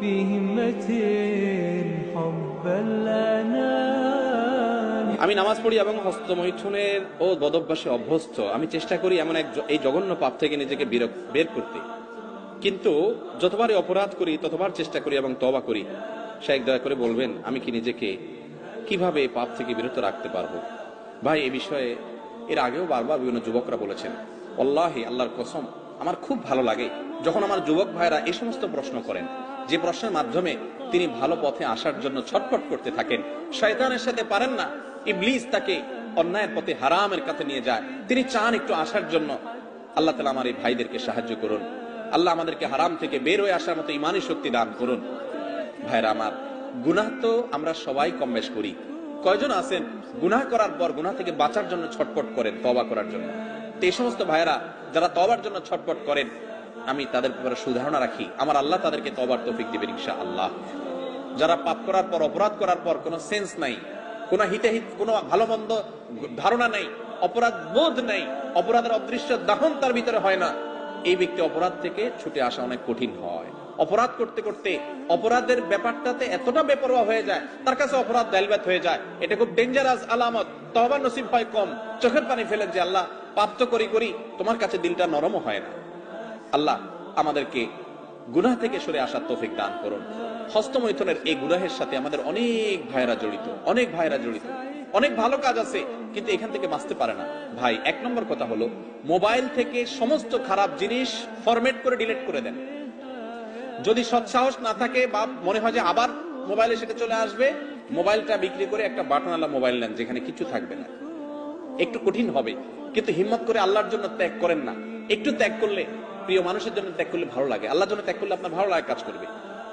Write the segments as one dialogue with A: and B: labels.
A: بهمة حب الأنام।
B: আমি নামাজ পড়ি এবং হস্তমৈথুনের ও বদভ্যাসে অভ্যস্ত। আমি চেষ্টা করি এমন এই জঘন্য পাপ থেকে নিজেকে বের করতে, কিন্তু যতবারই অপরাধ করি ততবার চেষ্টা করি এবং তওবা করি। শাইখ দয়া করে বলবেন আমি কি নিজেকে কিভাবে এই পাপ থেকে বিরত রাখতে পারবো? ভাই, এই বিষয়ে এর আগেও বারবার বিভিন্ন যুবকরা বলেছেন। আল্লাহি, আল্লাহর কসম, আমার খুব ভালো লাগে যখন আমার যুবক ভাইরা এই সমস্ত প্রশ্ন করেন, যে প্রশ্নের মাধ্যমে তিনি ভালো পথে আসার জন্য ছটফট করতে থাকেন। শয়তানের সাথে পারেন না, ইবলিস তাকে অন্যায়ের পথে, হারামের কাছে নিয়ে যায়। তিনি চান একটু আসার জন্য। আল্লাহ তাআলা আমার এই ভাইদেরকে সাহায্য করুন। আল্লাহ আমাদেরকে হারাম থেকে বের হয়ে আসার মতো ঈমানী শক্তি দান করুন। ভাইরা আমার, গুনাহ তো আমরা সবাই কম বেশ করি। কয়জন আছেন গুনাহ করার পর গুনাহ থেকে বাঁচার জন্য ছটফট করেন, তওবা করার জন্য? তো এই সমস্ত ভাইরা যারা তওবার জন্য ছটফট করেন, আমি তাদের ব্যাপারে সুধারণা রাখি, আমার আল্লাহ তাদেরকে তওবার তৌফিক দিবেন ইনশাআল্লাহ। যারা পাপ করার পর, অপরাধ করার পর কোনো সেন্স নাই, কোনো হিতাহিত, কোনো ভালো মন্দ ধারণা নাই, অপরাধ বোধ নাই, অপরাধের অদৃশ্য দাহন তার ভিতরে হয় না, এই ব্যক্তি অপরাধ থেকে ছুটে আসা অনেক কঠিন হয়। অপরাধ করতে করতে অপরাধের ব্যাপারটাতে এতটা বেপরোয়া হয়ে যায়, তার কাছে অপরাধ দাইলবাত হয়ে যায়। এটা খুব ডেঞ্জারাস আলামত। তওবার নসিব হয় কম, চোখের পানি ফেলেন যে আল্লাহ, পাপ তো করি, তোমার কাছে দিলটা নরমও হয় না। আল্লাহ আমাদেরকে গুনাহ থেকে সরে আসার তৌফিক দান করুন। হস্তমৈথুনের এই গুনাহের সাথে আমাদের অনেক ভাইরা জড়িত, অনেক ভালো কাজ আছে, কিন্তু এখান থেকে বাঁচতে পারে না। ভাই, এক নম্বর কথা হলো, মোবাইল থেকে সমস্ত খারাপ জিনিস ফরম্যাট করে ডিলিট করে দেন। যদি সৎসাহস না থাকে বা মনে হয় যে আবার মোবাইলে সেটা চলে আসবে, মোবাইলটা বিক্রি করে একটা বাটনওয়ালা মোবাইল নেন যেখানে কিছু থাকবে না। একটু কঠিন হবে, কিন্তু হিম্মত করে আল্লাহর জন্য ত্যাগ করেন না। একটু ত্যাগ করলে, প্রিয় মানুষের জন্য ত্যাগ করলে ভালো লাগে, আল্লাহর জন্য ত্যাগ করলে আপনার ভালো লাগে কাজ করবে।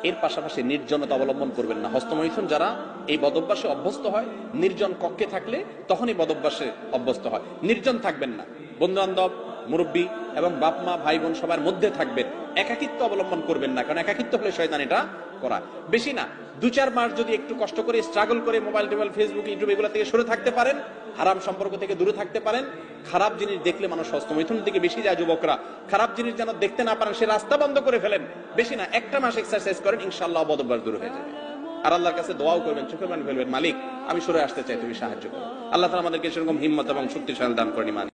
B: এর পাশাপাশি নির্জনতা অবলম্বন করবেন না। হস্তমৈথুন যারা এই বদভ্যাসে অভ্যস্ত হয়, নির্জন কক্ষে থাকলে তখনই বদভ্যাসে অভ্যস্ত হয়। নির্জন থাকবেন না, বন্ধু বান্ধব, মুরব্বী এবং বাপ মা, ভাই বোন সবার মধ্যে থাকবেন। একাকিত্ব অবলম্বন করবেন না, কারণ একাকিত্ব হলে শয়তান এটা করা। বেশি না, 2-4 মাস যদি একটু কষ্ট করে, স্ট্রাগল করে মোবাইল টোবাইল, ফেসবুক, ইউটিউব এগুলো থেকে সরে থাকতে পারেন, হারাম সম্পর্ক থেকে দূরে থাকতে পারেন। খারাপ জিনিস দেখলে মানুষ হস্তমৈথুনের দিকে বেশি যায়। যুবকরা খারাপ জিনিস যেন দেখতে না পারেন, সে রাস্তা বন্ধ করে ফেলেন। বেশি না, 1টা মাস এক্সারসাইজ করেন, ইনশাআল্লাহ বদভ্যাস দূর হয়ে যাবে। আর আল্লাহর কাছে দোয়াও করবেন, চোখের পানি ফেলবেন, মালিক আমি সরে আসতে চাই, তুমি সাহায্য করো। আল্লাহ তাআলা আমাদেরকে সেরকম হিম্মত এবং শক্তিশালী দান করেন।